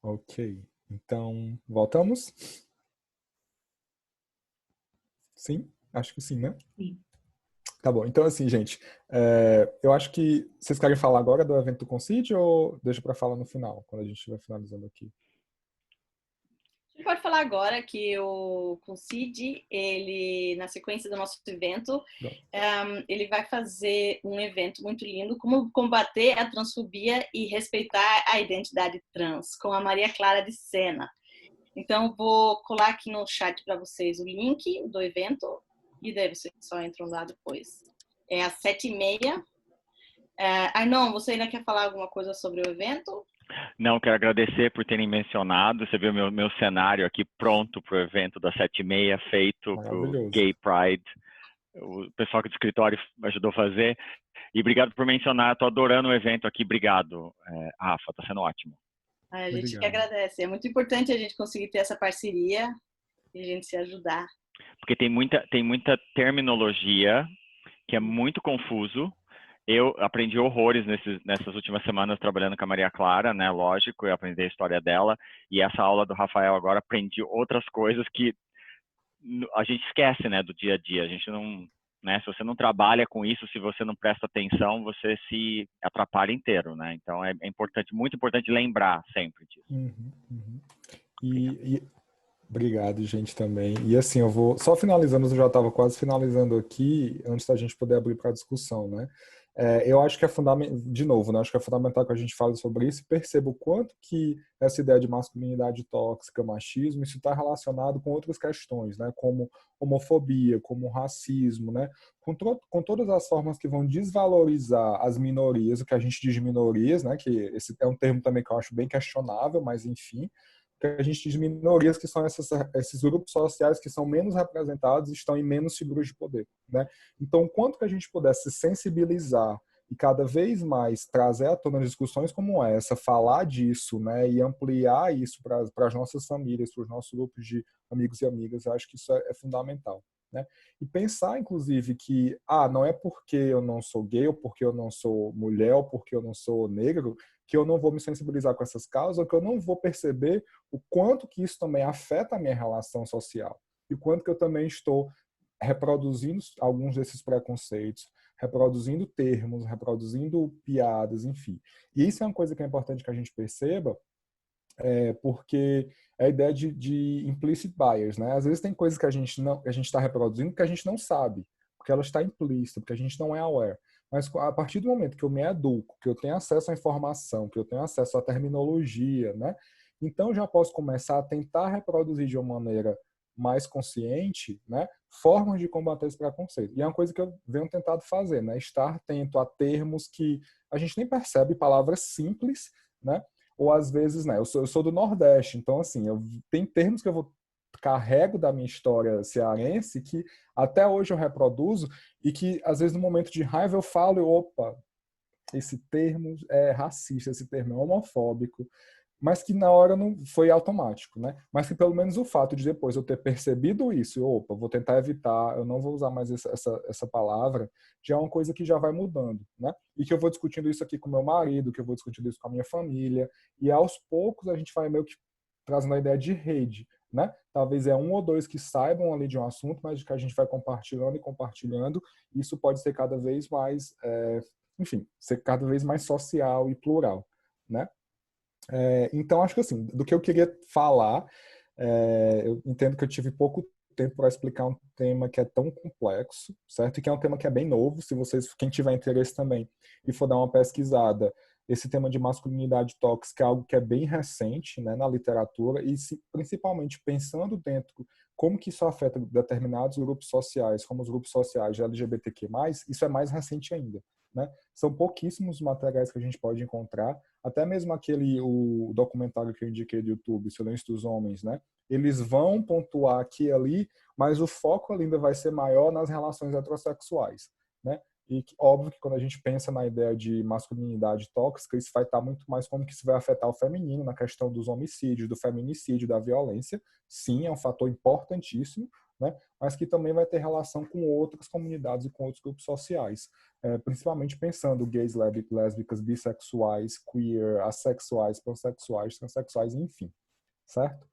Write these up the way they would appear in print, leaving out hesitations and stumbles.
Ok. Então, voltamos? Sim? Acho que sim, né? Sim. Tá bom. Então, assim, gente, eu acho que vocês querem falar agora do evento do Concide ou deixa para falar no final, quando a gente estiver finalizando aqui? A gente pode falar agora que o Concide, ele, na sequência do nosso evento, Bom, ele vai fazer um evento muito lindo, como combater a transfobia e respeitar a identidade trans, com a Maria Clara de Sena. Então, vou colar aqui no chat para vocês o link do evento, e daí vocês só entram lá depois. É às 7h30. Arnon, você ainda quer falar alguma coisa sobre o evento? Não, quero agradecer por terem mencionado. Você viu meu cenário aqui pronto para o evento das 7h30, feito para o maravilhoso. Gay Pride. O pessoal aqui do escritório ajudou a fazer. E obrigado por mencionar. Estou adorando o evento aqui. Obrigado, Rafa. Está sendo ótimo. A gente que Obrigado. agradece. É muito importante a gente conseguir ter essa parceria e a gente se ajudar. Porque tem muita terminologia que é muito confuso. Eu aprendi horrores nessas últimas semanas trabalhando com a Maria Clara, né? Lógico, eu aprendi a história dela. E essa aula do Rafael agora aprendi outras coisas que a gente esquece, né, do dia a dia. A gente não, né, se você não trabalha com isso, se você não presta atenção, você se atrapalha inteiro, né? Então é importante, muito importante lembrar sempre disso. Uhum, uhum. Obrigado. Obrigado, gente, também. E assim, eu vou só finalizando, eu já estava quase finalizando aqui, antes da gente poder abrir para a discussão, né? Eu acho que é fundamental, de novo, né? Acho que é fundamental que a gente fale sobre isso e perceba o quanto que essa ideia de masculinidade tóxica, machismo, isso está relacionado com outras questões, né? Como homofobia, como racismo, né? Com todas as formas que vão desvalorizar as minorias, o que a gente diz de minorias, né? Que esse é um termo também que eu acho bem questionável, mas enfim, que a gente diz minorias, que são esses grupos sociais que são menos representados e estão em menos figuras de poder, né? Então, quanto que a gente pudesse sensibilizar e cada vez mais trazer à tona discussões como essa, falar disso, né, e ampliar isso para as nossas famílias, para os nossos grupos de amigos e amigas, eu acho que isso é fundamental. Né? E pensar, inclusive, que não é porque eu não sou gay, ou porque eu não sou mulher, ou porque eu não sou negro, que eu não vou me sensibilizar com essas causas, ou que eu não vou perceber o quanto que isso também afeta a minha relação social. E o quanto que eu também estou reproduzindo alguns desses preconceitos, reproduzindo termos, reproduzindo piadas, enfim. E isso é uma coisa que é importante que a gente perceba, porque é a ideia de implicit bias, né? Às vezes tem coisas que a gente está reproduzindo que a gente não sabe, porque ela está implícita, porque a gente não é aware. Mas a partir do momento que eu me educo, que eu tenho acesso à informação, que eu tenho acesso à terminologia, né? Então eu já posso começar a tentar reproduzir de uma maneira mais consciente, né? Formas de combater esse preconceito. E é uma coisa que eu venho tentado fazer, né? Estar atento a termos que a gente nem percebe, palavras simples, né? Ou às vezes, né, eu sou do Nordeste, então assim, tem termos que carrego da minha história cearense que até hoje eu reproduzo e que às vezes no momento de raiva eu falo, opa, esse termo é racista, esse termo é homofóbico, mas que na hora não foi automático, né? Mas que pelo menos o fato de depois eu ter percebido isso, opa, vou tentar evitar, eu não vou usar mais essa palavra, já é uma coisa que já vai mudando, né? E que eu vou discutindo isso aqui com meu marido, que eu vou discutindo isso com a minha família, e aos poucos a gente vai meio que trazendo a ideia de rede, né? Talvez é um ou dois que saibam ali de um assunto, mas que a gente vai compartilhando e compartilhando, e isso pode ser cada vez mais, enfim, ser cada vez mais social e plural, né? Então, acho que assim, do que eu queria falar, eu entendo que eu tive pouco tempo para explicar um tema que é tão complexo, certo? E que é um tema que é bem novo, se vocês, quem tiver interesse também, e for dar uma pesquisada, esse tema de masculinidade tóxica é algo que é bem recente, né, na literatura, e principalmente pensando dentro como que isso afeta determinados grupos sociais, como os grupos sociais de LGBTQ+, isso é mais recente ainda, né? São pouquíssimos materiais que a gente pode encontrar, até mesmo o documentário que eu indiquei do YouTube, Silêncio dos Homens, né? Eles vão pontuar aqui e ali, mas o foco ainda vai ser maior nas relações heterossexuais, né? E óbvio que quando a gente pensa na ideia de masculinidade tóxica, isso vai estar muito mais como que isso vai afetar o feminino, na questão dos homicídios, do feminicídio, da violência. Sim, é um fator importantíssimo, né? Mas que também vai ter relação com outras comunidades e com outros grupos sociais, principalmente pensando gays, lésbicas, bissexuais, queer, assexuais, pansexuais, transexuais, enfim, certo?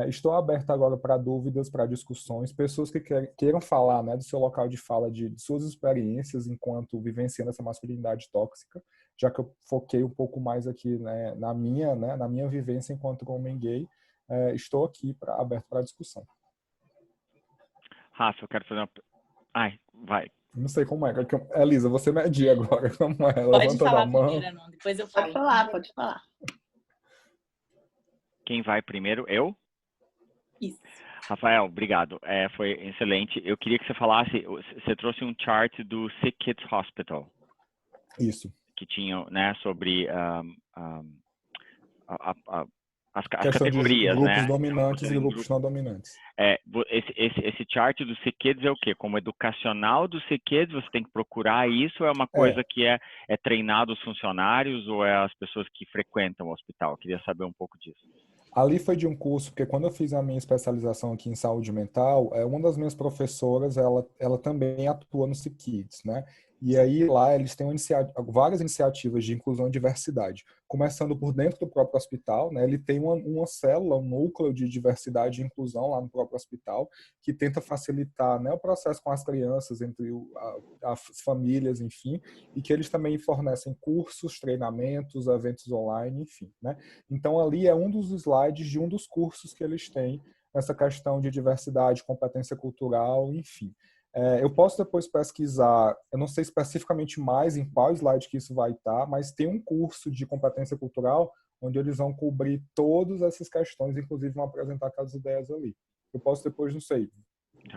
Estou aberto agora para dúvidas, para discussões, pessoas que queiram falar, né, do seu local de fala, de suas experiências enquanto vivenciando essa masculinidade tóxica, já que eu foquei um pouco mais aqui, né, na minha vivência enquanto homem gay. Estou aqui aberto para discussão. Rafa, eu quero fazer uma... Ai, vai. Não sei como é. Elisa, você medir agora. Como é? Pode Levanta falar a mão. primeiro, não. Depois eu Pode falo. falar, pode falar. Quem vai primeiro? Eu? Isso. Rafael, obrigado. Foi excelente. Eu queria que você falasse, você trouxe um chart do Sick Kids Hospital. Isso. Que tinha, né, sobre as de categorias, grupos né? dominantes e grupos não dominantes. Esse chart do Sick Kids é o quê? Como educacional do Sick Kids, você tem que procurar isso, ou é uma coisa que é treinado os funcionários, ou é as pessoas que frequentam o hospital? Eu queria saber um pouco disso. Ali foi de um curso, porque quando eu fiz a minha especialização aqui em saúde mental, uma das minhas professoras, ela também atua no Sick Kids, né? E aí lá eles têm várias iniciativas de inclusão e diversidade, começando por dentro do próprio hospital, né? Ele tem uma célula, um núcleo de diversidade e inclusão lá no próprio hospital, que tenta facilitar, né, o processo com as crianças, entre as famílias, enfim, e que eles também fornecem cursos, treinamentos, eventos online, enfim, né? Então ali é um dos slides de um dos cursos que eles têm, essa questão de diversidade, competência cultural, enfim. Eu posso depois pesquisar, eu não sei especificamente mais em qual slide que isso vai estar, mas tem um curso de competência cultural onde eles vão cobrir todas essas questões, inclusive vão apresentar aquelas ideias ali. Eu posso depois, não sei,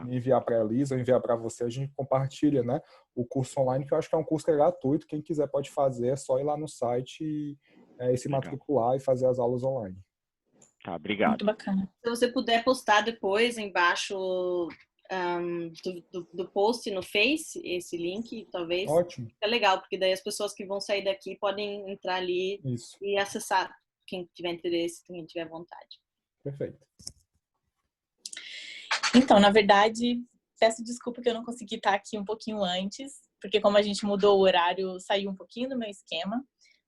me enviar para a Elisa, enviar para você, a gente compartilha, né, o curso online, que eu acho que é um curso que é gratuito, quem quiser pode fazer, é só ir lá no site e se matricular e fazer as aulas online. Tá, obrigado. Muito bacana. Se você puder postar depois embaixo do post no Face, esse link, talvez. Ótimo. É legal, porque daí as pessoas que vão sair daqui podem entrar ali e acessar, quem tiver interesse, quem tiver vontade. Perfeito. Então, na verdade, peço desculpa que eu não consegui estar aqui um pouquinho antes, porque como a gente mudou o horário, saiu um pouquinho do meu esquema.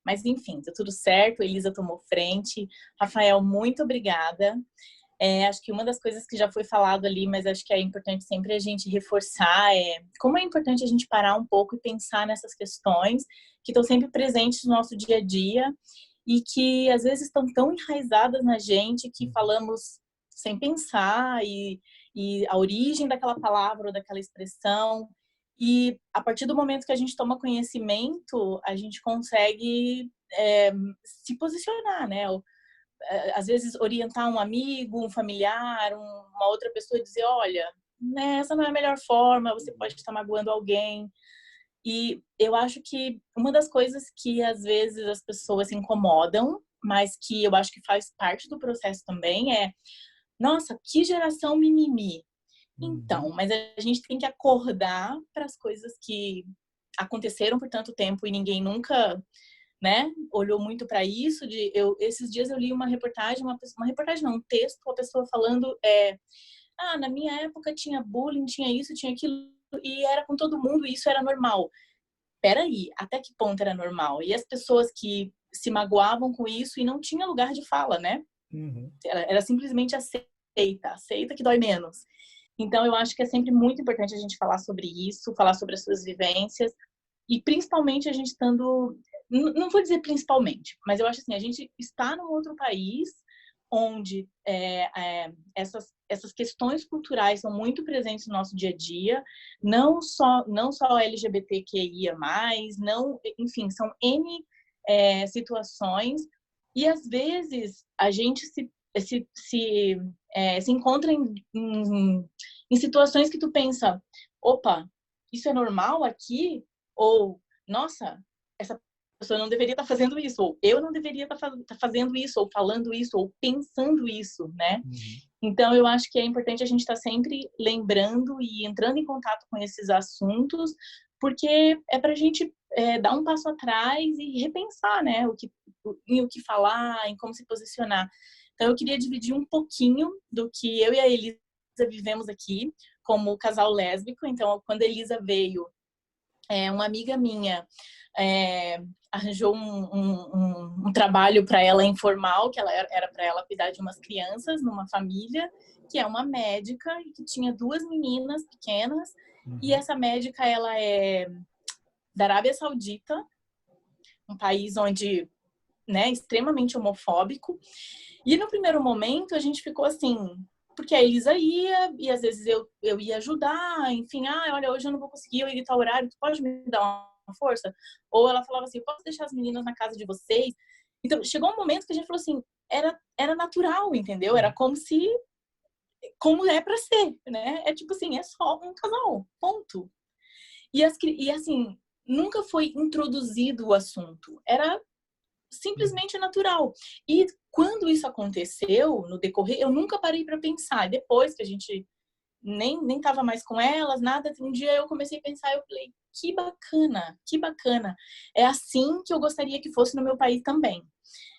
Mas, enfim, tá tudo certo, Elisa tomou frente. Rafael, muito obrigada. Acho que uma das coisas que já foi falado ali, mas acho que é importante sempre a gente reforçar, como é importante a gente parar um pouco e pensar nessas questões que estão sempre presentes no nosso dia a dia e que às vezes estão tão enraizadas na gente que falamos sem pensar e a origem daquela palavra ou daquela expressão. E a partir do momento que a gente toma conhecimento, a gente consegue se posicionar, né? Às vezes orientar um amigo, um familiar, uma outra pessoa e dizer, olha, né, essa não é a melhor forma, você pode estar magoando alguém. E eu acho que uma das coisas que às vezes as pessoas se incomodam, mas que eu acho que faz parte do processo também nossa, que geração mimimi. Então, mas a gente tem que acordar para as coisas que aconteceram por tanto tempo e ninguém nunca, né, olhou muito para isso. Esses dias eu li uma reportagem, um texto, uma pessoa falando, na minha época tinha bullying, tinha isso, tinha aquilo, e era com todo mundo, e isso era normal. Peraí, até que ponto era normal? E as pessoas que se magoavam com isso e não tinha lugar de fala, né? Era simplesmente aceita que dói menos. Então, eu acho que é sempre muito importante a gente falar sobre isso, falar sobre as suas vivências, e principalmente a gente estando... Não vou dizer principalmente, mas eu acho assim, a gente está num outro país onde essas questões culturais são muito presentes no nosso dia a dia, não só LGBTQIA+, enfim, são N situações, e às vezes a gente se encontra em situações que tu pensa, opa, isso é normal aqui? Ou, nossa, essa pessoa não deveria estar fazendo isso, ou eu não deveria estar fazendo isso, ou falando isso, ou pensando isso, né? Então, eu acho que é importante a gente estar sempre lembrando e entrando em contato com esses assuntos, porque é para a gente dar um passo atrás e repensar, né? Em o que falar, em como se posicionar. Então, eu queria dividir um pouquinho do que eu e a Elisa vivemos aqui como casal lésbico. Então, quando a Elisa veio, uma amiga minha arranjou um trabalho para ela informal, que era para ela cuidar de umas crianças numa família, que é uma médica e que tinha 2 meninas pequenas. E essa médica, ela é da Arábia Saudita, um país onde, né, extremamente homofóbico. E no primeiro momento a gente ficou assim, porque a Elisa ia, e às vezes eu ia ajudar, enfim, olha, hoje eu não vou conseguir, eu ia em tal horário, tu pode me dar uma força? Ou ela falava assim, eu posso deixar as meninas na casa de vocês? Então, chegou um momento que a gente falou assim, era natural, entendeu? Era como é pra ser, né? É tipo assim, é só um casal, ponto. E assim, nunca foi introduzido o assunto, era simplesmente natural. E quando isso aconteceu, no decorrer, eu nunca parei para pensar. Depois que a gente nem tava mais com elas, nada, um dia eu comecei a pensar, eu falei, que bacana, que bacana. É assim que eu gostaria que fosse no meu país também,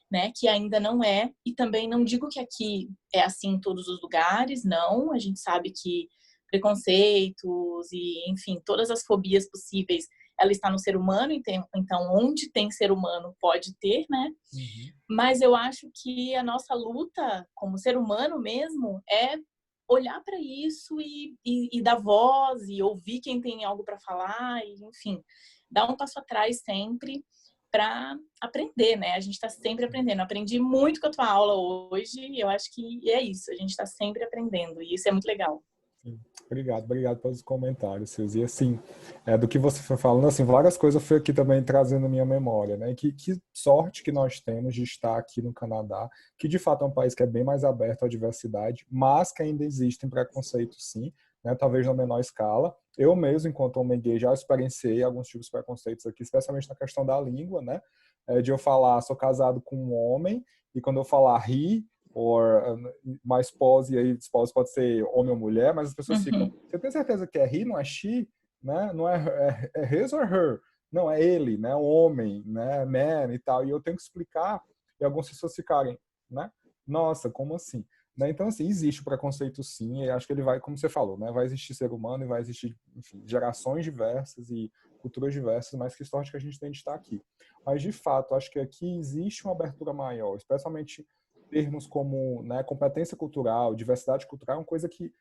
né? Que ainda não é, e também não digo que aqui é assim em todos os lugares, não. A gente sabe que preconceitos e, enfim, todas as fobias possíveis, ela está no ser humano, então onde tem ser humano pode ter, né? Mas eu acho que a nossa luta como ser humano mesmo é olhar para isso e dar voz e ouvir quem tem algo para falar, e, enfim, dar um passo atrás sempre para aprender, né? A gente está sempre aprendendo. Aprendi muito com a tua aula hoje e eu acho que é isso, a gente está sempre aprendendo e isso é muito legal. Sim. Obrigado pelos comentários, Suzy. E assim, do que você foi falando, assim, várias coisas eu fui aqui também trazendo na minha memória, né? Que sorte que nós temos de estar aqui no Canadá, que de fato é um país que é bem mais aberto à diversidade, mas que ainda existem preconceitos, sim, né? Talvez na menor escala. Eu mesmo, enquanto homem gay, já experienciei alguns tipos de preconceitos aqui, especialmente na questão da língua, né? De eu falar, sou casado com um homem, e quando eu falar he, ou my spouse, e aí spouse pode ser homem ou mulher, mas as pessoas ficam, você tem certeza que é he, não é she, né? Não é his or her, não, é ele, né? O homem, né? Man e tal, e eu tenho que explicar, e algumas pessoas ficarem, né? Nossa, como assim? Né? Então, assim, existe preconceito sim, e acho que ele vai, como você falou, né? Vai existir ser humano e vai existir, enfim, gerações diversas e culturas diversas, mas que sorte que a gente tem de estar aqui. Mas, de fato, acho que aqui existe uma abertura maior, especialmente termos como, né, competência cultural, diversidade cultural, é uma coisa que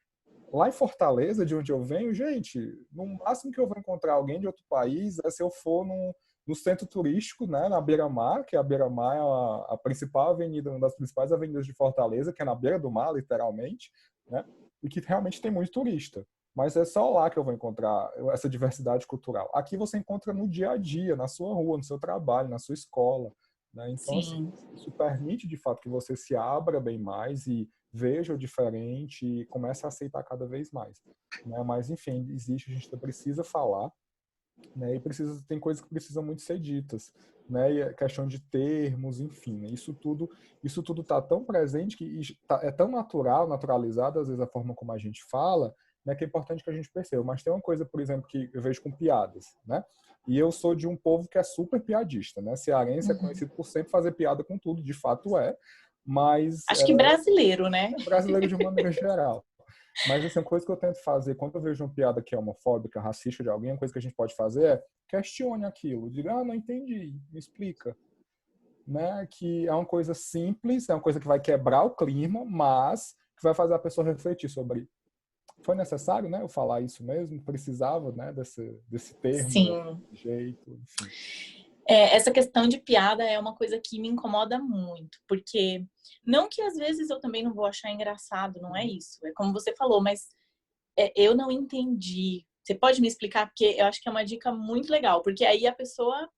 lá em Fortaleza, de onde eu venho, gente, no máximo que eu vou encontrar alguém de outro país é se eu for no centro turístico, né, na Beira-Mar, que a Beira-Mar é a principal avenida, uma das principais avenidas de Fortaleza, que é na beira do mar, literalmente, né, e que realmente tem muito turista. Mas é só lá que eu vou encontrar essa diversidade cultural. Aqui você encontra no dia a dia, na sua rua, no seu trabalho, na sua escola, né? Então, assim, isso permite, de fato, que você se abra bem mais e veja o diferente e comece a aceitar cada vez mais, né? Mas, enfim, existe, a gente precisa falar, né? E tem coisas que precisam muito ser ditas, né? E a questão de termos, enfim, né? Isso tudo está tão presente que é tão naturalizado, às vezes, a forma como a gente fala, né, que é importante que a gente perceba. Mas tem uma coisa, por exemplo, que eu vejo com piadas, né? E eu sou de um povo que é super piadista, né? Cearense é conhecido por sempre fazer piada com tudo, de fato é, mas acho que brasileiro, né? Brasileiro de uma maneira geral. Mas assim, uma coisa que eu tento fazer quando eu vejo uma piada que é homofóbica, racista de alguém, uma coisa que a gente pode fazer é questione aquilo, diga, não entendi, me explica. Né? Que é uma coisa simples, é uma coisa que vai quebrar o clima, mas que vai fazer a pessoa refletir sobre foi necessário, né, eu falar isso mesmo? Precisava, né, desse termo, Sim. desse jeito, enfim. Essa questão de piada é uma coisa que me incomoda muito, porque não que às vezes eu também não vou achar engraçado, não é isso. É como você falou, mas eu não entendi. Você pode me explicar? Porque eu acho que é uma dica muito legal, porque aí a pessoa...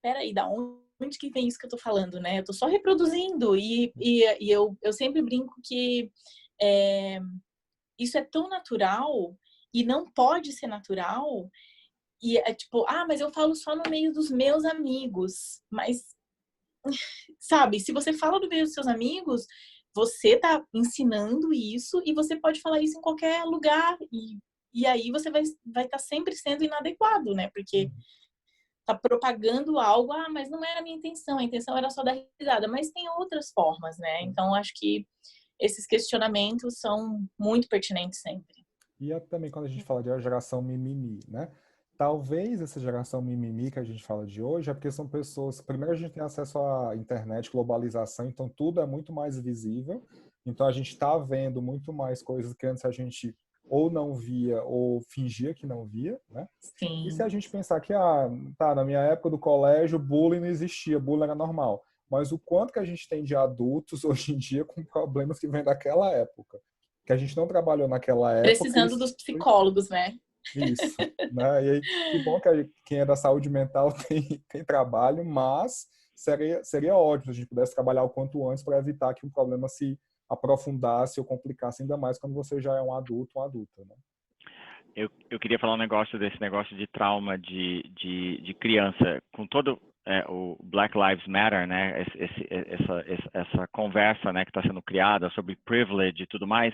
Peraí, da onde que vem isso que eu tô falando, né? Eu tô só reproduzindo e eu sempre brinco que isso é tão natural e não pode ser natural. E é tipo, mas eu falo só no meio dos meus amigos. Mas, sabe, se você fala no meio dos seus amigos, você tá ensinando isso e você pode falar isso em qualquer lugar. E aí você vai estar sempre sendo inadequado, né? Porque tá propagando algo, mas não era a minha intenção, a intenção era só dar risada. Mas tem outras formas, né? Então, acho que esses questionamentos são muito pertinentes sempre. E também quando a gente fala de geração mimimi, né? Talvez essa geração mimimi que a gente fala de hoje é porque são pessoas... Primeiro, a gente tem acesso à internet, globalização, então tudo é muito mais visível. Então a gente está vendo muito mais coisas que antes a gente ou não via ou fingia que não via, né? Sim. E se a gente pensar que, na minha época do colégio, bullying não existia, bullying era normal. Mas o quanto que a gente tem de adultos hoje em dia com problemas que vêm daquela época, que a gente não trabalhou naquela época. Precisando dos psicólogos, né? Isso, né? E aí, que bom que quem é da saúde mental tem trabalho, mas seria ótimo se a gente pudesse trabalhar o quanto antes para evitar que o problema se aprofundasse ou complicasse ainda mais quando você já é um adulto, uma adulta, né? Eu queria falar desse negócio de trauma de criança, com todo o Black Lives Matter, né? Essa conversa, né, que está sendo criada sobre privilege e tudo mais.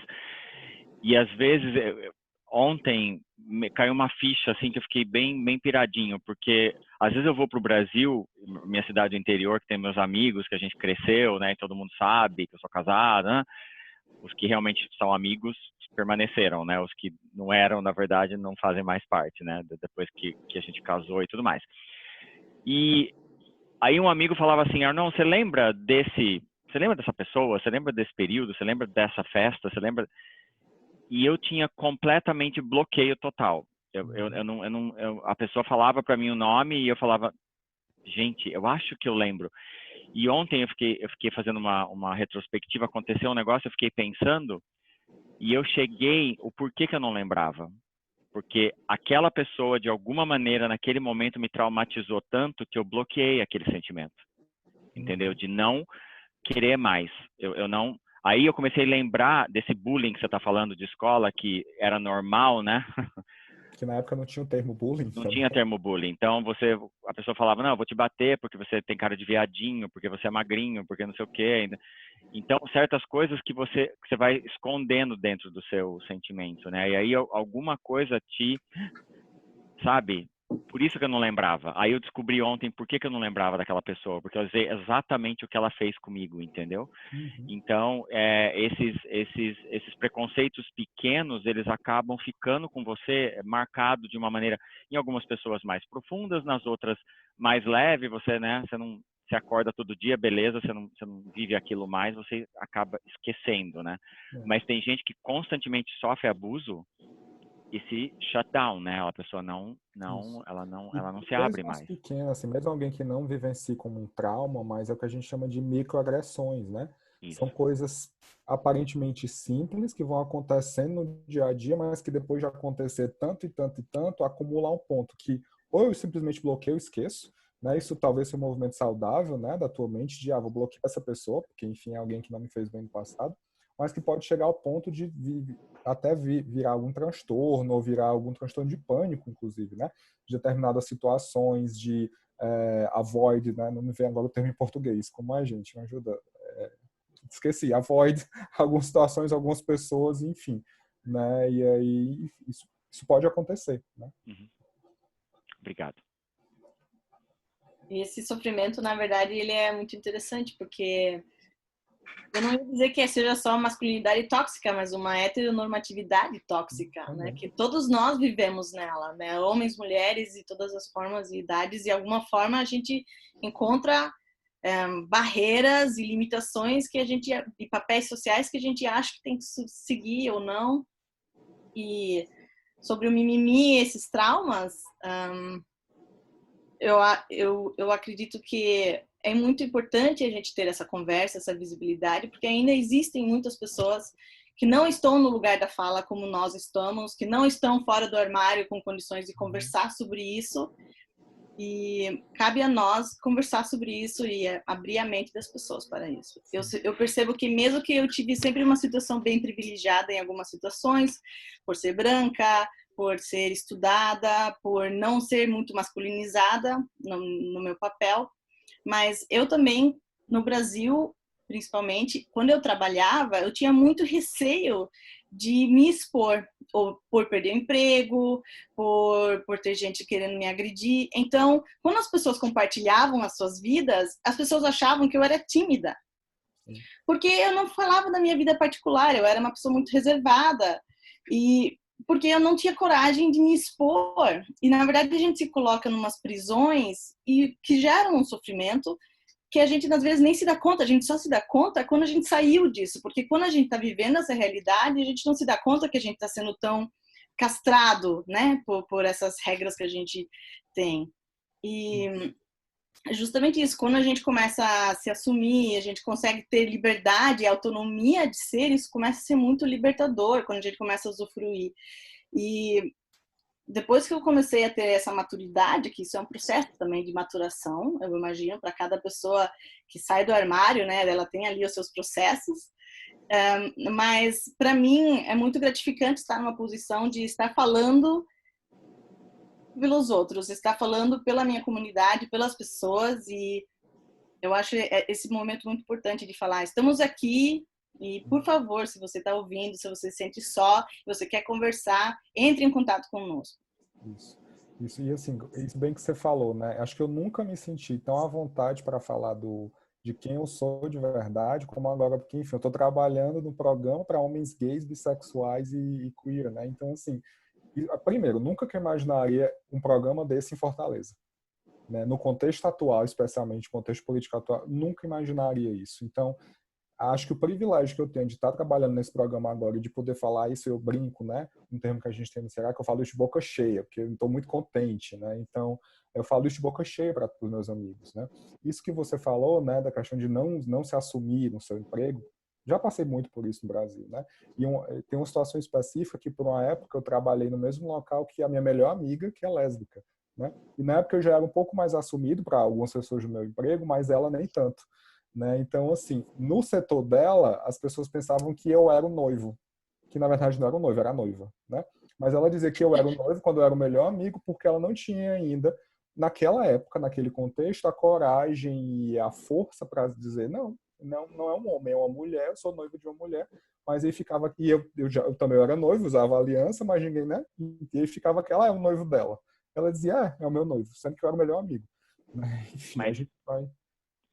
E às vezes, ontem caiu uma ficha assim que eu fiquei bem piradinho, porque às vezes eu vou para o Brasil, minha cidade interior, que tem meus amigos, que a gente cresceu, né? E todo mundo sabe que eu sou casado, né? Os que realmente são amigos permaneceram, né? Os que não eram, na verdade, não fazem mais parte, né? Depois que a gente casou e tudo mais. E aí um amigo falava assim, Arnon, você lembra dessa pessoa? Você lembra desse período? Você lembra dessa festa? Você lembra? E eu tinha completamente bloqueio total. A pessoa falava para mim o nome e eu falava, gente, eu acho que eu lembro. E ontem eu fiquei fazendo uma retrospectiva, aconteceu um negócio, eu fiquei pensando e eu cheguei o porquê que eu não lembrava. Porque aquela pessoa, de alguma maneira, naquele momento, me traumatizou tanto que eu bloqueei aquele sentimento. Entendeu? De não querer mais. Eu não... Aí eu comecei a lembrar desse bullying que você está falando de escola, que era normal, né? Que na época não tinha o termo bullying. Não tinha termo bullying. Então, a pessoa falava, não, eu vou te bater porque você tem cara de viadinho, porque você é magrinho, porque não sei o quê. Então, certas coisas que você vai escondendo dentro do seu sentimento, né? E aí alguma coisa sabe? Por isso que eu não lembrava. Aí eu descobri ontem por que eu não lembrava daquela pessoa, porque eu sei exatamente o que ela fez comigo, entendeu? Uhum. Então, esses preconceitos pequenos, eles acabam ficando com você marcado de uma maneira, em algumas pessoas mais profundas, nas outras mais leve, você não se acorda todo dia, beleza, você não vive aquilo mais, você acaba esquecendo, né? Mas tem gente que constantemente sofre abuso e se shut down, né? A pessoa ela não se abre mais. Pequeno, assim, mesmo alguém que não vivencia como um trauma, mas é o que a gente chama de microagressões, né? Isso. São coisas aparentemente simples que vão acontecendo no dia a dia, mas que depois de acontecer tanto e tanto e tanto, acumular um ponto que ou eu simplesmente bloqueio, esqueço, né? Isso talvez seja um movimento saudável, né, da tua mente de, vou bloquear essa pessoa, porque enfim é alguém que não me fez bem no passado, mas que pode chegar ao ponto de até virar algum transtorno ou virar algum transtorno de pânico, inclusive, né? De determinadas situações de avoid, né? Não me vem agora o termo em português, como é, gente? Me ajuda. Esqueci, avoid algumas situações, algumas pessoas, enfim, né? E aí isso pode acontecer, né? Uhum. Obrigado. E esse sofrimento, na verdade, ele é muito interessante, porque eu não ia dizer que seja só uma masculinidade tóxica, mas uma heteronormatividade tóxica, né? Que todos nós vivemos nela, né? Homens, mulheres e todas as formas e idades, e de alguma forma a gente encontra barreiras e limitações e papéis sociais que a gente acha que tem que seguir ou não. E sobre o mimimi, esses traumas, eu acredito que é muito importante a gente ter essa conversa, essa visibilidade, porque ainda existem muitas pessoas que não estão no lugar da fala como nós estamos, que não estão fora do armário com condições de conversar sobre isso. E cabe a nós conversar sobre isso e abrir a mente das pessoas para isso. Eu percebo que mesmo que eu tive sempre uma situação bem privilegiada em algumas situações, por ser branca, por ser estudada, por não ser muito masculinizada no meu papel, mas eu também, no Brasil, principalmente, quando eu trabalhava, eu tinha muito receio de me expor, ou por perder o emprego, por ter gente querendo me agredir. Então, quando as pessoas compartilhavam as suas vidas, as pessoas achavam que eu era tímida. Porque eu não falava da minha vida particular, eu era uma pessoa muito reservada. E porque eu não tinha coragem de me expor. E, na verdade, a gente se coloca em umas prisões e que geram um sofrimento que a gente, às vezes, nem se dá conta. A gente só se dá conta quando a gente saiu disso. Porque quando a gente está vivendo essa realidade, a gente não se dá conta que a gente está sendo tão castrado, né, por essas regras que a gente tem. E justamente isso, quando a gente começa a se assumir, a gente consegue ter liberdade e autonomia de ser, isso começa a ser muito libertador, quando a gente começa a usufruir. E depois que eu comecei a ter essa maturidade, que isso é um processo também de maturação, eu imagino, para cada pessoa que sai do armário, né, ela tem ali os seus processos, mas para mim é muito gratificante estar numa posição de estar falando pelos outros, estar falando pela minha comunidade, pelas pessoas, e eu acho esse momento muito importante de falar, estamos aqui e, por favor, se você está ouvindo, se você se sente só, se você quer conversar, entre em contato conosco. Isso, e assim, isso bem que você falou, né? Acho que eu nunca me senti tão à vontade para falar de quem eu sou de verdade, como agora, porque, enfim, eu estou trabalhando no programa para homens gays, bissexuais e queer, né? Então, assim, primeiro, nunca que eu imaginaria um programa desse em Fortaleza, né? No contexto atual, especialmente contexto político atual, nunca imaginaria isso. Então, acho que o privilégio que eu tenho de estar trabalhando nesse programa agora e de poder falar isso, eu brinco, né? Um termo que a gente tem no Ceará, que eu falo isso de boca cheia, porque eu estou muito contente, né? Então, eu falo isso de boca cheia para os meus amigos, né? Isso que você falou, né, da questão de não se assumir no seu emprego, já passei muito por isso no Brasil, né? E tem uma situação específica que, por uma época, eu trabalhei no mesmo local que a minha melhor amiga, que é lésbica, né? E na época eu já era um pouco mais assumido para algumas pessoas do meu emprego, mas ela nem tanto. Né? Então, assim, no setor dela, as pessoas pensavam que eu era o noivo, que na verdade não era o noivo, era a noiva, né? Mas ela dizia que eu era o noivo quando eu era o melhor amigo, porque ela não tinha ainda, naquela época, naquele contexto, a coragem e a força para dizer, não é um homem, é uma mulher, eu sou noivo de uma mulher, mas aí ficava, e eu também era noivo, usava aliança, mas ninguém, né? E aí ficava aquela, é o noivo dela. Ela dizia, é o meu noivo, sendo que eu era o melhor amigo. Enfim, a Mas gente vai...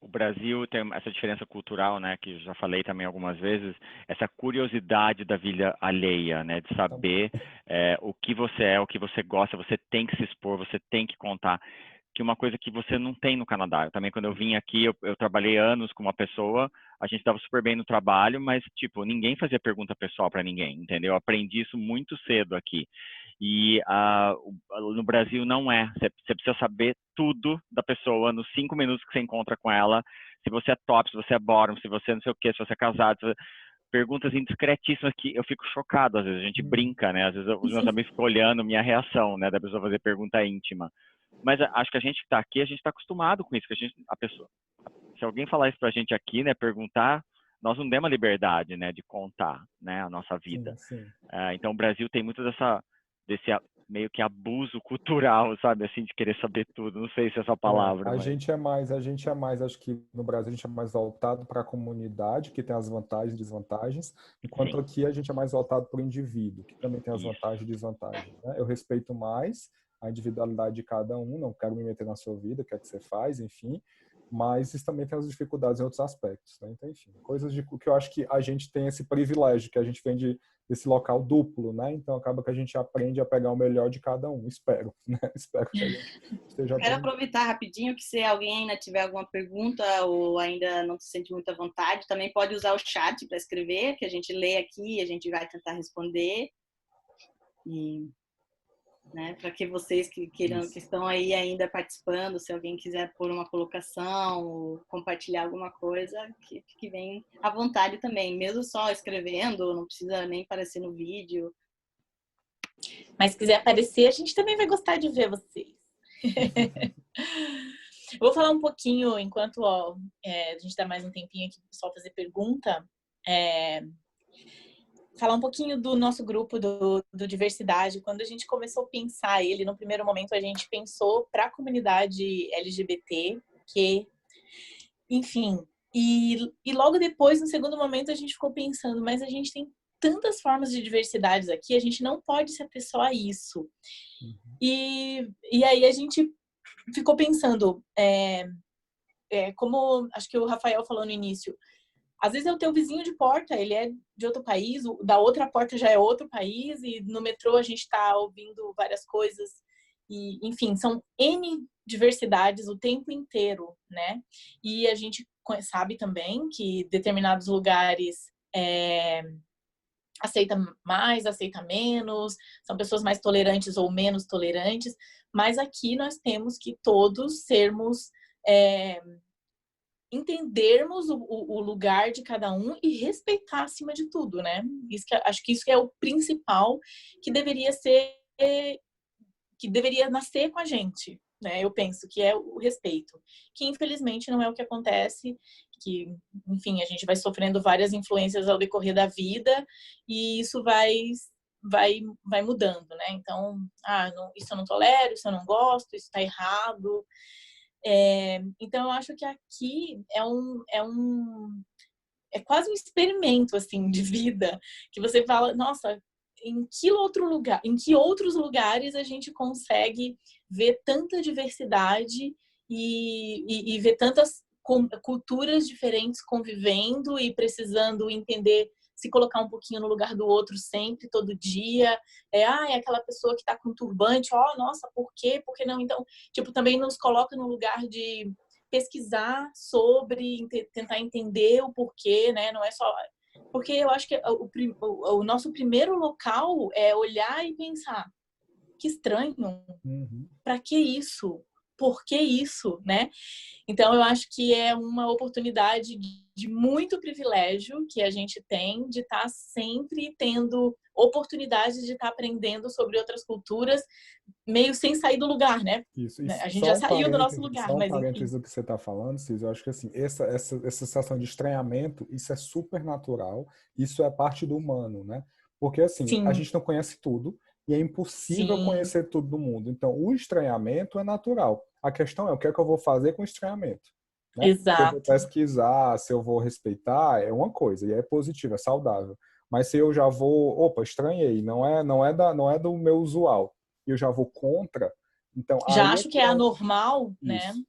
o Brasil tem essa diferença cultural, né, que eu já falei também algumas vezes, essa curiosidade da vida alheia, né, de saber o que você é, o que você gosta, você tem que se expor, você tem que contar, que uma coisa que você não tem no Canadá. Eu também, quando eu vim aqui, eu trabalhei anos com uma pessoa, a gente estava super bem no trabalho, mas, tipo, ninguém fazia pergunta pessoal para ninguém, entendeu? Eu aprendi isso muito cedo aqui. E no Brasil não é. Você precisa saber tudo da pessoa nos 5 minutos que você encontra com ela. Se você é top, se você é bottom, se você não sei o quê, se você é casado. Perguntas indiscretíssimas que eu fico chocado. Às vezes a gente brinca, né? Às vezes os meus amigos ficam olhando minha reação, né? Da pessoa fazer pergunta íntima. Mas acho que a gente que está aqui, a gente está acostumado com isso. Que a pessoa, se alguém falar isso para a gente aqui, né? Perguntar, nós não demos a liberdade, né? De contar, né? A nossa vida. Sim. Então o Brasil tem muito desse meio que abuso cultural, sabe, assim, de querer saber tudo. Não sei se é essa palavra, A mas... gente é mais, acho que no Brasil a gente é mais voltado para a comunidade, que tem as vantagens e desvantagens, enquanto Sim. aqui a gente é mais voltado para o indivíduo, que também tem as Isso. vantagens e desvantagens. Né? Eu respeito mais a individualidade de cada um, não quero me meter na sua vida, o que é que você faz, enfim, mas isso também tem as dificuldades em outros aspectos. Né? Então, enfim, coisas que eu acho que a gente tem esse privilégio, que a gente vem desse local duplo, né? Então acaba que a gente aprende a pegar o melhor de cada um, espero, né? Espero que a gente esteja Quero bem. aproveitar rapidinho que se alguém ainda tiver alguma pergunta ou ainda não se sente muito à vontade, também pode usar o chat para escrever, que a gente lê aqui e a gente vai tentar responder. E, né, para que vocês que estão aí ainda participando, se alguém quiser pôr uma colocação ou compartilhar alguma coisa, que vem à vontade também, mesmo só escrevendo, não precisa nem aparecer no vídeo. Mas se quiser aparecer, a gente também vai gostar de ver vocês. Vou falar um pouquinho, enquanto a gente dá mais um tempinho aqui para o pessoal fazer pergunta, falar um pouquinho do nosso grupo do Diversidade. Quando a gente começou a pensar ele, no primeiro momento a gente pensou para a comunidade LGBT, que, enfim, e logo depois, no segundo momento, a gente ficou pensando, mas a gente tem tantas formas de diversidades aqui, a gente não pode se ater só a isso. E aí a gente ficou pensando, como acho que o Rafael falou no início, às vezes é o teu vizinho de porta, ele é de outro país, da outra porta já é outro país, e no metrô a gente está ouvindo várias coisas, e, enfim, são N diversidades o tempo inteiro, né? E a gente sabe também que determinados lugares aceita mais, aceita menos, são pessoas mais tolerantes ou menos tolerantes, mas aqui nós temos que todos sermos... entendermos o lugar de cada um e respeitar acima de tudo, né? Acho que isso é o principal que deveria ser, que deveria nascer com a gente, né? Eu penso que é o respeito, que infelizmente não é o que acontece, que, enfim, a gente vai sofrendo várias influências ao decorrer da vida e isso vai mudando, né? Então, isso eu não tolero, isso eu não gosto, isso está errado. Então eu acho que aqui é quase um experimento assim de vida, que você fala, nossa, em que outros lugares a gente consegue ver tanta diversidade e ver tantas culturas diferentes convivendo e precisando entender, se colocar um pouquinho no lugar do outro sempre, todo dia. É aquela pessoa que tá com turbante, nossa, por quê? Por que não? Então, tipo, também nos coloca no lugar de pesquisar sobre, tentar entender o porquê, né? Não é só... Porque eu acho que o nosso primeiro local é olhar e pensar, que estranho, pra que isso? Por que isso, né? Então, eu acho que é uma oportunidade de muito privilégio que a gente tem de estar sempre tendo oportunidade de estar aprendendo sobre outras culturas, meio sem sair do lugar, né? Isso. A gente já saiu do nosso lugar, Só um mas parênteses enfim. do que você está falando, Cis, eu acho que assim, essa sensação de estranhamento, isso é super natural, isso é parte do humano, né? Porque assim, a Sim, gente não conhece tudo e é impossível sim, conhecer tudo do mundo. Então, o estranhamento é natural. A questão é o que é que eu vou fazer com o estranhamento, né? Se eu vou exato. pesquisar, se eu vou respeitar, é uma coisa, e é positivo, é saudável. Mas se eu já vou, opa, estranhei, não é do meu usual, e eu já vou contra, então Já aí é acho que que é é um anormal, né? isso.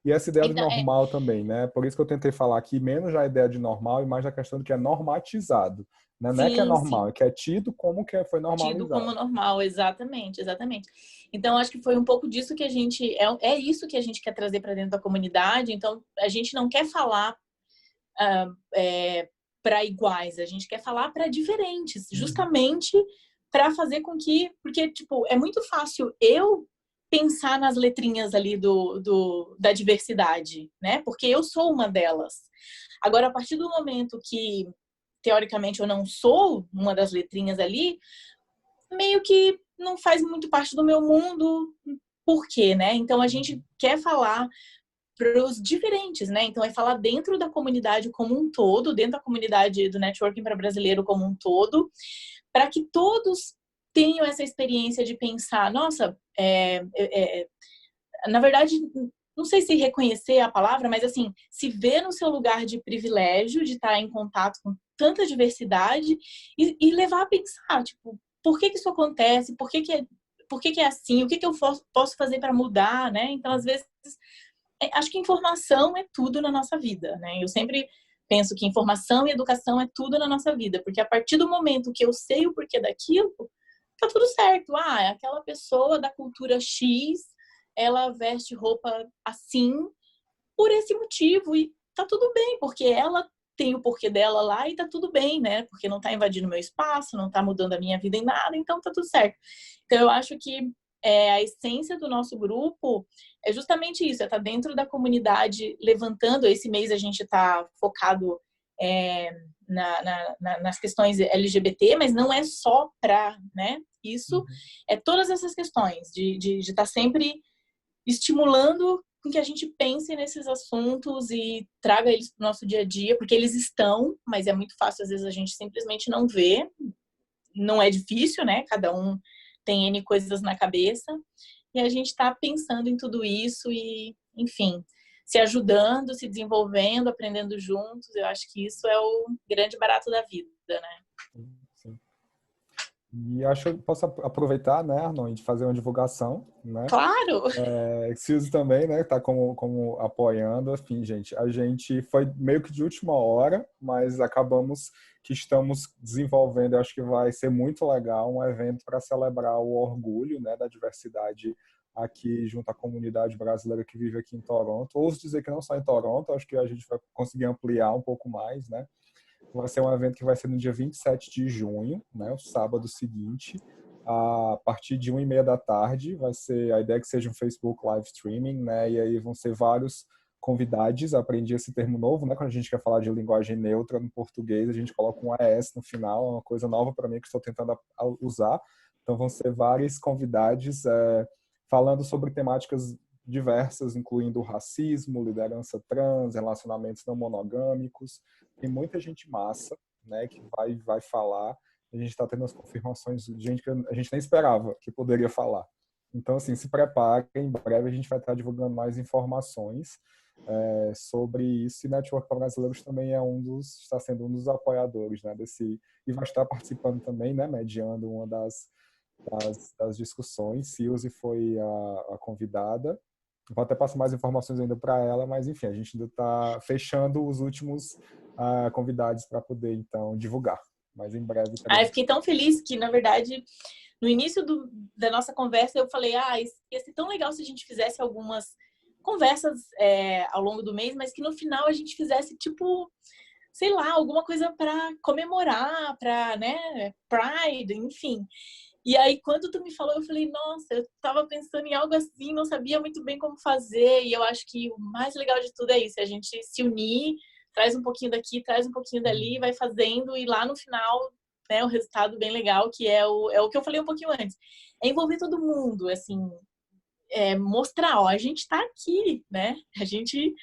E essa ideia de Então, normal também, né? Por isso que eu tentei falar aqui menos a ideia de normal e mais a questão do que é normatizado, né? Não é que é sim, normal, sim. é que é tido como que foi Tido como normalizado. normal, exatamente, exatamente. Então, acho que foi um pouco disso que a gente... É isso que a gente quer trazer para dentro da comunidade. Então, a gente não quer falar para iguais, a gente quer falar para diferentes, justamente para fazer com que... Porque, tipo, é muito fácil eu pensar nas letrinhas ali da diversidade, né? Porque eu sou uma delas. Agora, a partir do momento que, teoricamente, eu não sou uma das letrinhas ali, meio que não faz muito parte do meu mundo. Por quê, né? Então, a gente quer falar para os diferentes, né? Então, é falar dentro da comunidade como um todo, dentro da comunidade do Networking para Brasileiro como um todo, para que todos tenham essa experiência de pensar, nossa, na verdade, não sei se reconhecer a palavra, mas assim, se ver no seu lugar de privilégio, de estar em contato com tanta diversidade e levar a pensar, tipo, por que isso acontece? Por que é assim? O que eu posso fazer para mudar, né? Então, às vezes, acho que informação é tudo na nossa vida, né? Eu sempre penso que informação e educação é tudo na nossa vida, porque a partir do momento que eu sei o porquê daquilo, tá tudo certo. É aquela pessoa da cultura X, ela veste roupa assim por esse motivo e tá tudo bem, porque ela tem o porquê dela lá e tá tudo bem, né? Porque não tá invadindo meu espaço, não tá mudando a minha vida em nada, então tá tudo certo. Então eu acho que a essência do nosso grupo é justamente isso, é estar dentro da comunidade, levantando. Esse mês a gente está focado nas questões LGBT, mas não é só para, né? Isso é todas essas questões de estar sempre estimulando com que a gente pense nesses assuntos e traga eles para o nosso dia a dia, porque eles estão, mas é muito fácil, às vezes, a gente simplesmente não vê. Não é difícil, né? Cada um tem N coisas na cabeça. E a gente está pensando em tudo isso e, enfim, se ajudando, se desenvolvendo, aprendendo juntos. Eu acho que isso é o grande barato da vida, né? Sim. E acho que eu posso aproveitar, né, Arnon, de fazer uma divulgação, né? Claro! Suzy também, né, tá como apoiando. Enfim, gente, a gente foi meio que de última hora, mas acabamos que estamos desenvolvendo, eu acho que vai ser muito legal, um evento para celebrar o orgulho, né, da diversidade aqui junto à comunidade brasileira que vive aqui em Toronto. Ouso dizer que não só em Toronto, acho que a gente vai conseguir ampliar um pouco mais, né? Vai ser um evento que vai ser no dia 27 de junho, né, o sábado seguinte, a partir de 1h30 da tarde. Vai ser, a ideia é que seja um Facebook live streaming, né, e aí vão ser vários convidados. Aprendi esse termo novo, né, quando a gente quer falar de linguagem neutra no português, a gente coloca um ES no final, é uma coisa nova para mim que estou tentando usar. Então vão ser vários convidados falando sobre temáticas diversas, incluindo racismo, liderança trans, relacionamentos não monogâmicos. Tem muita gente massa, né, que vai falar. A gente está tendo as confirmações de gente que a gente nem esperava que poderia falar. Então, assim, se preparem. Em breve a gente vai estar divulgando mais informações sobre isso. E Network para Brasileiros também está sendo um dos apoiadores, né, desse, e vai estar participando também, né, mediando uma das discussões. Suzy foi a convidada. Vou até passar mais informações ainda para ela, mas enfim, a gente ainda está fechando os últimos convidados para poder, então, divulgar. Mas em breve... Eu fiquei tão feliz que, na verdade, no início da nossa conversa, eu falei, ia ser tão legal se a gente fizesse algumas conversas ao longo do mês, mas que no final a gente fizesse, tipo, sei lá, alguma coisa para comemorar, para, né, Pride, enfim. E aí, quando tu me falou, eu falei, nossa, eu tava pensando em algo assim, não sabia muito bem como fazer. E eu acho que o mais legal de tudo é isso, a gente se unir, traz um pouquinho daqui, traz um pouquinho dali, vai fazendo, e lá no final, né, o resultado bem legal, que é o que eu falei um pouquinho antes. É envolver todo mundo, assim, mostrar, ó, a gente tá aqui, né? A gente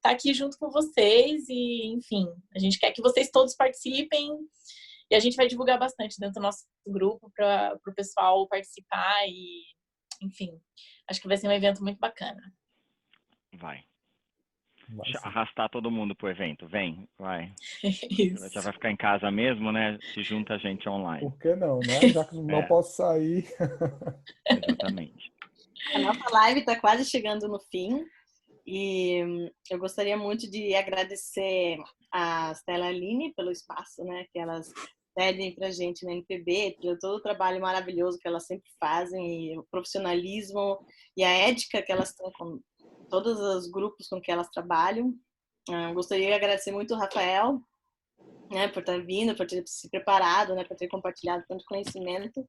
tá aqui junto com vocês e, enfim, a gente quer que vocês todos participem. E a gente vai divulgar bastante dentro do nosso grupo para o pessoal participar e, enfim, acho que vai ser um evento muito bacana. Vai arrastar todo mundo pro evento, vem, vai. Isso. Já vai ficar em casa mesmo, né? Se junta a gente online. Por que não, né? Já que não posso sair. Exatamente. A nossa live está quase chegando no fim e eu gostaria muito de agradecer a Stella e Aline pelo espaço, né, que elas cedem para a gente na MPB, pelo todo o trabalho maravilhoso que elas sempre fazem, e o profissionalismo e a ética que elas têm com todos os grupos com que elas trabalham. Gostaria de agradecer muito o Rafael, né, por estar vindo, por ter se preparado, né, por ter compartilhado tanto conhecimento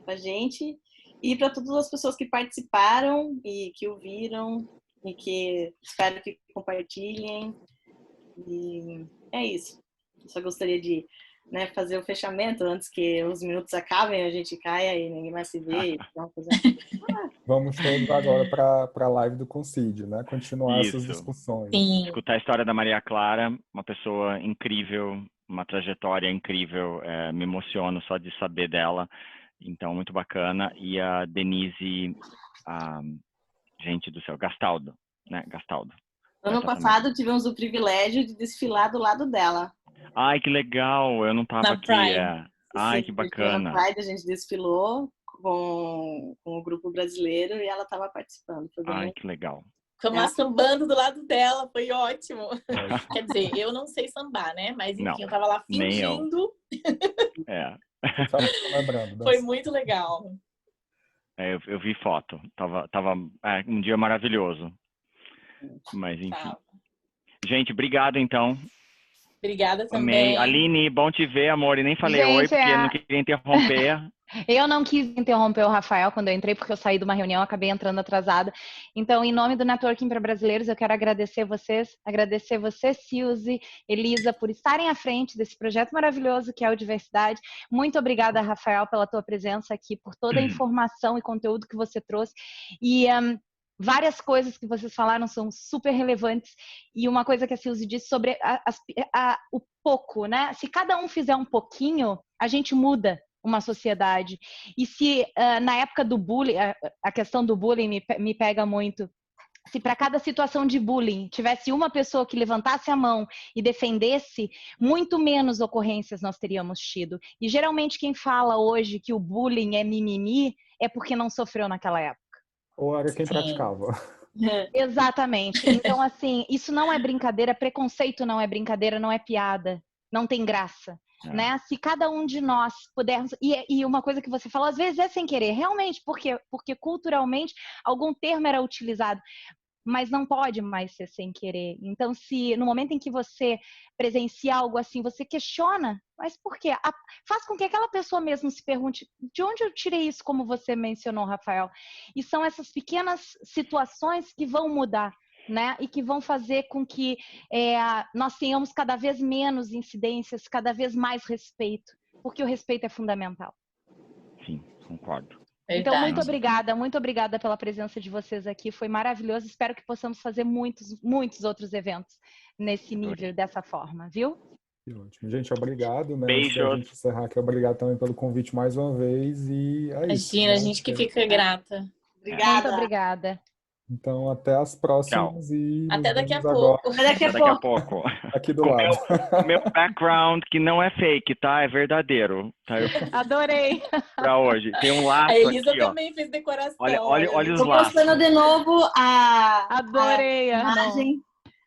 com a gente, e para todas as pessoas que participaram e que ouviram e que espero que compartilhem. E é isso. Eu só gostaria de, né, fazer o fechamento antes que os minutos acabem, a gente caia e ninguém mais se vê. Vamos todos agora para a live do Concídio, né? Continuar Isso. essas discussões. Sim. Escutar a história da Maria Clara, uma pessoa incrível, uma trajetória incrível, me emociono só de saber dela, então muito bacana. E a Denise, gente do céu, Gastaldo, né? Gastaldo. Ano passado tivemos o privilégio de desfilar do lado dela. Ai, que legal, eu não estava aqui. Ai, que bacana. Na Pride a gente desfilou com o grupo brasileiro e ela estava participando. Ai, que legal. Ficamos sambando do lado dela, foi ótimo. Quer dizer, eu não sei sambar, né? Mas enfim, eu tava lá fingindo. Foi muito legal. Eu vi foto. Tava um dia maravilhoso. Mas enfim. Gente, obrigado então. Obrigada também. Amei. Aline, bom te ver, amor. E nem falei oi, porque eu não queria interromper. Eu não quis interromper o Rafael quando eu entrei, porque eu saí de uma reunião, acabei entrando atrasada. Então, em nome do Networking para Brasileiros, eu quero agradecer você, Suzy, Elisa, por estarem à frente desse projeto maravilhoso que é o Diversidade. Muito obrigada, Rafael, pela tua presença aqui, por toda a informação e conteúdo que você trouxe. E várias coisas que vocês falaram são super relevantes. E uma coisa que a Suzy disse sobre o pouco, né? Se cada um fizer um pouquinho, a gente muda uma sociedade. E se na época do bullying, a questão do bullying me pega muito, se para cada situação de bullying tivesse uma pessoa que levantasse a mão e defendesse, muito menos ocorrências nós teríamos tido. E geralmente quem fala hoje que o bullying é mimimi é porque não sofreu naquela época. Ou era quem Sim. praticava. Exatamente. Então, assim, isso não é brincadeira, preconceito não é brincadeira, não é piada, não tem graça. Né? Se cada um de nós pudermos... E uma coisa que você falou, às vezes é sem querer, realmente, porque culturalmente algum termo era utilizado, mas não pode mais ser sem querer. Então, se no momento em que você presencia algo assim, você questiona, mas por quê? Faz com que aquela pessoa mesmo se pergunte, de onde eu tirei isso, como você mencionou, Rafael? E são essas pequenas situações que vão mudar, né? E que vão fazer com que nós tenhamos cada vez menos incidências, cada vez mais respeito, porque o respeito é fundamental. Sim, concordo. Então, muito obrigada pela presença de vocês aqui, foi maravilhoso, espero que possamos fazer muitos outros eventos nesse nível, dessa forma, viu? Ótimo. Gente, obrigado, né? Beijos. Antes da gente encerrar aqui, obrigado também pelo convite mais uma vez, e é isso. Imagina, a gente que fica grata. Obrigada. Muito obrigada. Então, até as próximas. E até daqui a agora pouco. Daqui a pouco. aqui do lado. Meu background, que não é fake, tá? É verdadeiro. Tá? Adorei. Pra hoje. Tem um laço A Elisa aqui, ó. também fez decoração. Olha os Tô laços. postando de novo Adorei, a imagem.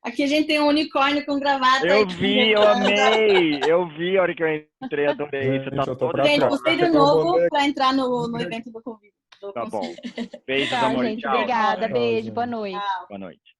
Aqui a gente tem um unicórnio com gravata. Eu vi, eu amei. Eu vi a hora que eu entrei, adorei. Você tá Gente, eu tô toda... pra Gente, trás. postei de Eu novo botei- para entrar no evento do convite. Tá bom. Beijos, Tá, amor. gente, Tchau. obrigada. Tchau, Beijo, gente. boa noite. Boa noite.